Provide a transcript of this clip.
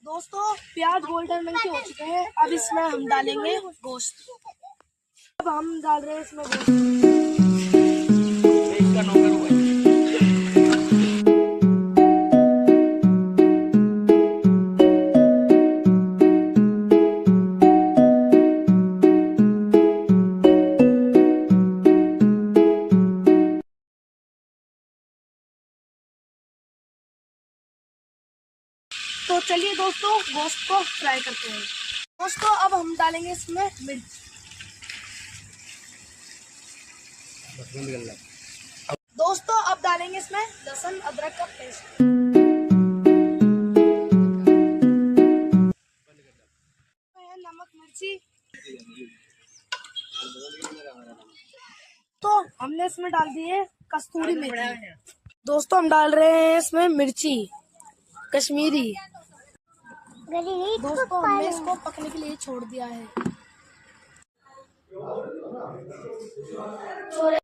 दोस्तों प्याज गोल्डन रंग के हो चुके हैं। अब इसमें हम डालेंगे गोश्त। अब हम डाल रहे हैं इसमें गोश्त। तो चलिए दोस्तों गोश्त को फ्राई करते हैं। दोस्तों अब हम डालेंगे इसमें मिर्च। दोस्तों अब डालेंगे इसमें लहसुन अदरक का पेस्ट। नमक मिर्ची। तो हमने इसमें डाल दिए कस्तूरी मेथी। दोस्तों हम डाल रहे हैं इसमें मिर्ची कश्मीरी। दोस्तों हमने इसको पकने के लिए छोड़ दिया है।